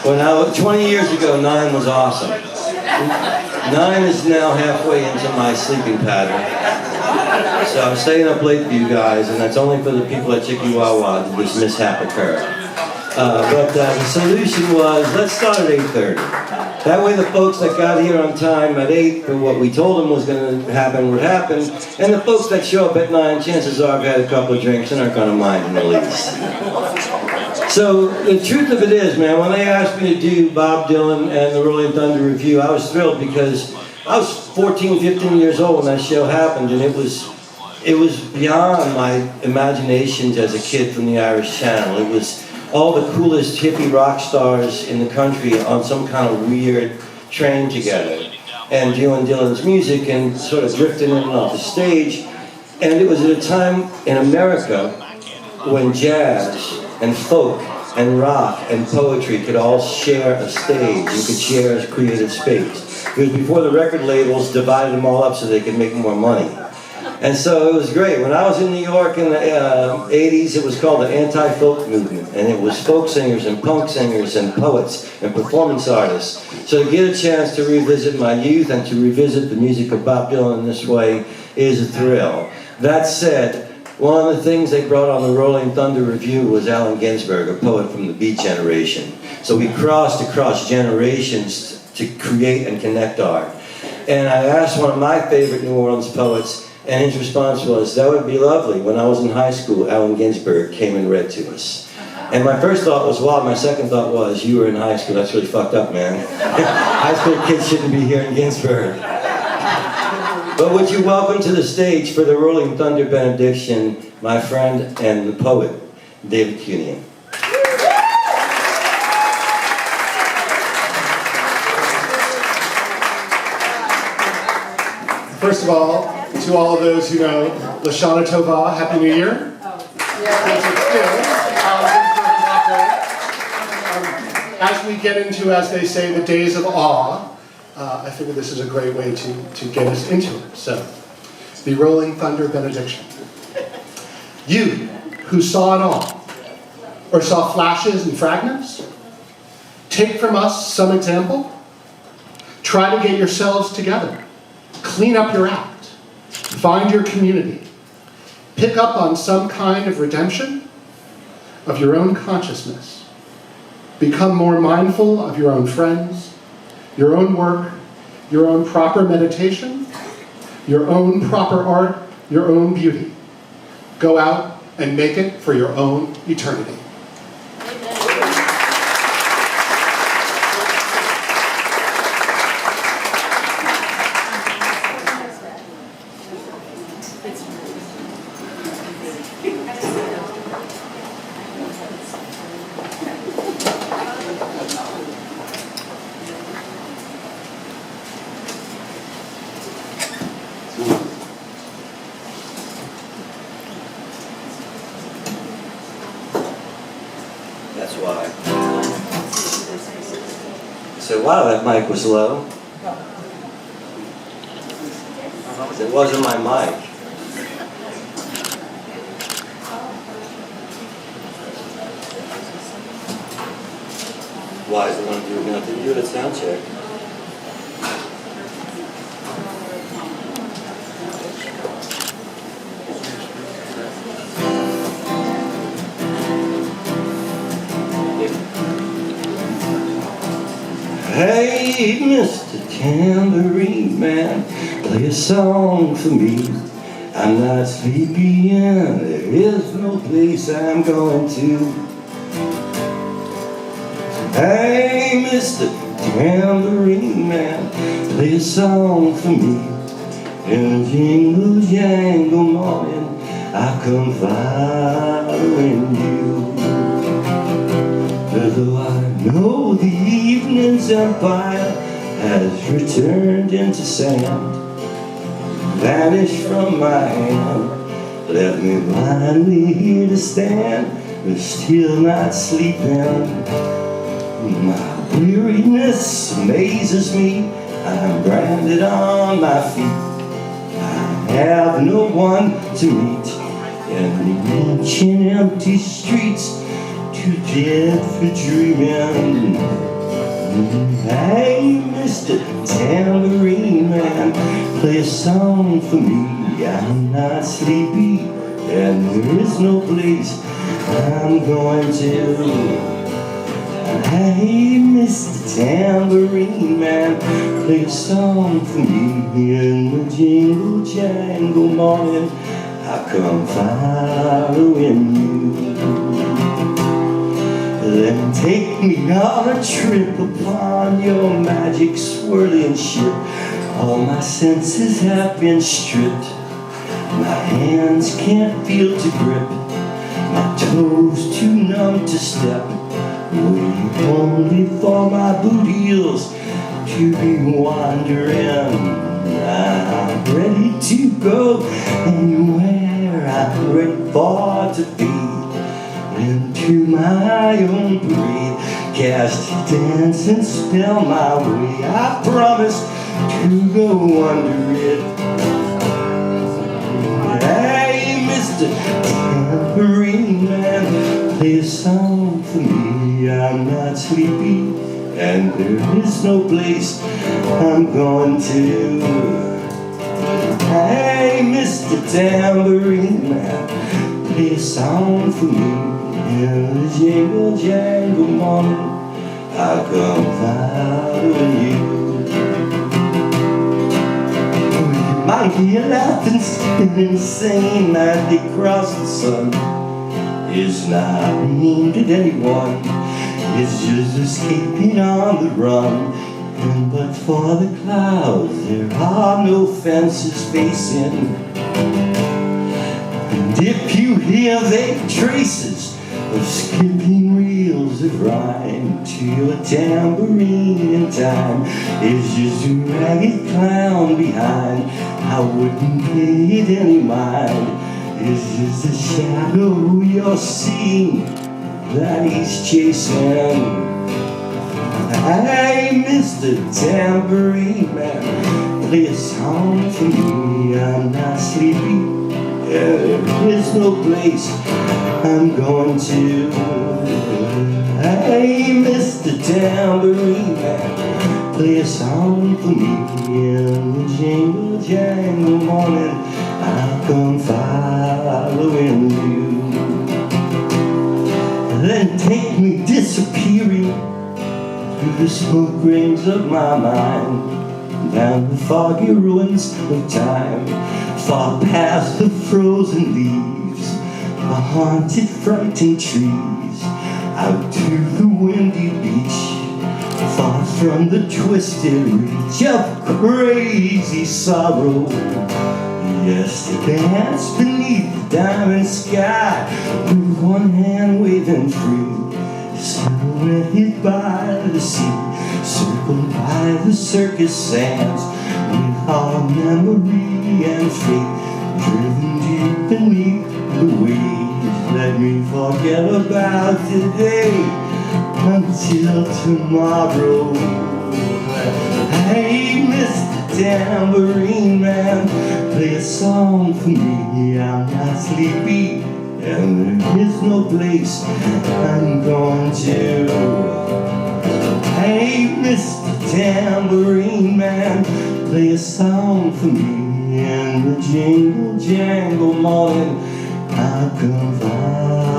When 20 years ago, 9 was awesome. 9 is now halfway into my sleeping pattern. So I'm staying up late for you guys, and that's only for the people at Chickie did this mishap occur. But the solution was, let's start at 8:30. That way the folks that got here on time at 8 for what we told them was going to happen would happen, and the folks that show up at 9, chances are have had a couple of drinks and aren't going to mind in the least. So the truth of it is, man, when they asked me to do Bob Dylan and the Rolling Thunder Revue, I was thrilled because I was 14, 15 years old when that show happened, and it was beyond my imaginations as a kid from the Irish Channel. It was all the coolest hippie rock stars in the country on some kind of weird train together and doing Dylan's music and sort of drifting in and off the stage. And it was at a time in America when jazz and folk and rock and poetry could all share a stage. You could share a creative space. It was before the record labels divided them all up so they could make more money. And so it was great. When I was in New York in the 80s, it was called the anti-folk movement. And it was folk singers and punk singers and poets and performance artists. So to get a chance to revisit my youth and to revisit the music of Bob Dylan in this way is a thrill. That said, one of the things they brought on the Rolling Thunder Revue was Allen Ginsberg, a poet from the Beat generation. So we crossed across generations to create and connect art. And I asked one of my favorite New Orleans poets, and his response was, that would be lovely. When I was in high school, Allen Ginsberg came and read to us. And my first thought was, wow, my second thought was, you were in high school, that's really fucked up, man. High school kids shouldn't be hearing Ginsberg. But would you welcome to the stage for the Rolling Thunder benediction, my friend and the poet, David Cunningham. First of all, to all of those who know Lashana Tova, Happy New Year. As we get into, as they say, the days of awe, I figure this is a great way to get us into it. So, the Rolling Thunder benediction. You who saw it all, or saw flashes and fragments, take from us some example. Try to get yourselves together. Clean up your act. Find your community. Pick up on some kind of redemption of your own consciousness. Become more mindful of your own friends, your own work, your own proper meditation, your own proper art, your own beauty. Go out and make it for your own eternity. That's why. So wow, that mic was low. It wasn't my mic. Why is the one doing nothing? Do it at sound check. Hey, Mr. Tambourine Man, play a song for me. I'm not sleepy and there is no place I'm going to. Hey, Mr. Tambourine Man, play a song for me. In a jingle jangle morning, I come following you. Though I know the evening's empire has returned into sand, vanished from my hand, left me blindly here to stand, but still not sleeping. My weariness amazes me, I'm branded on my feet. I have no one to meet in the ancient empty streets. too dead for dreaming. Hey, Mr. Tambourine Man, play a song for me. I'm not sleepy, and there is no place I'm going to. Hey, Mr. Tambourine Man, play a song for me in the jingle jangle morning. I come following you. Then take me on a trip upon your magic swirling ship. All my senses have been stripped. My hands can't feel to grip. My toes too numb to step. Waiting only for my boot heels to be wandering. I'm ready to go anywhere. I'm ready for to be into my own parade. Cast, dance, and spell my way. I promise to go under it. Hey, Mr. Tambourine Man, play a song for me. I'm not sleepy, and there is no place I'm going to. Hey, Mr. Tambourine Man, play a song for me. In the jingle jangle morning, I come following you. You might hear laughing, spinning, singing as they cross the sun. It's not aimed at anyone, it's just escaping on the run. And but for the clouds, there are no fences facing. And if you hear vague traces of skipping reels of rhyme to your tambourine in time, it's just a ragged clown behind. I wouldn't pay it any mind. It's just a shadow you're seeing that he's chasing. Hey, Mr. Tambourine Man, play a song for me. I'm not sleepy, there is no place I'm going to. Hey, Mr. Tambourine Man, play a song for me. In the jingle jangle morning, I'll come following you. Then take me disappearing through the smoke rings of my mind, down the foggy ruins of time, far past the frozen leaves, the haunted, frightened trees, out to the windy beach, far from the twisted reach of crazy sorrow. Yes, to dance beneath the diamond sky, with one hand waving free, silhouetted by the sea, circled by the circus sands, with all memory and faith driven deep beneath the waves. Let me forget about today until tomorrow. Hey, Mr. Tambourine Man, play a song for me. I'm not sleepy, and there is no place I'm going to. Hey, Mr. Tambourine Man, play a song for me. In the jingle jangle morning, I'll come by.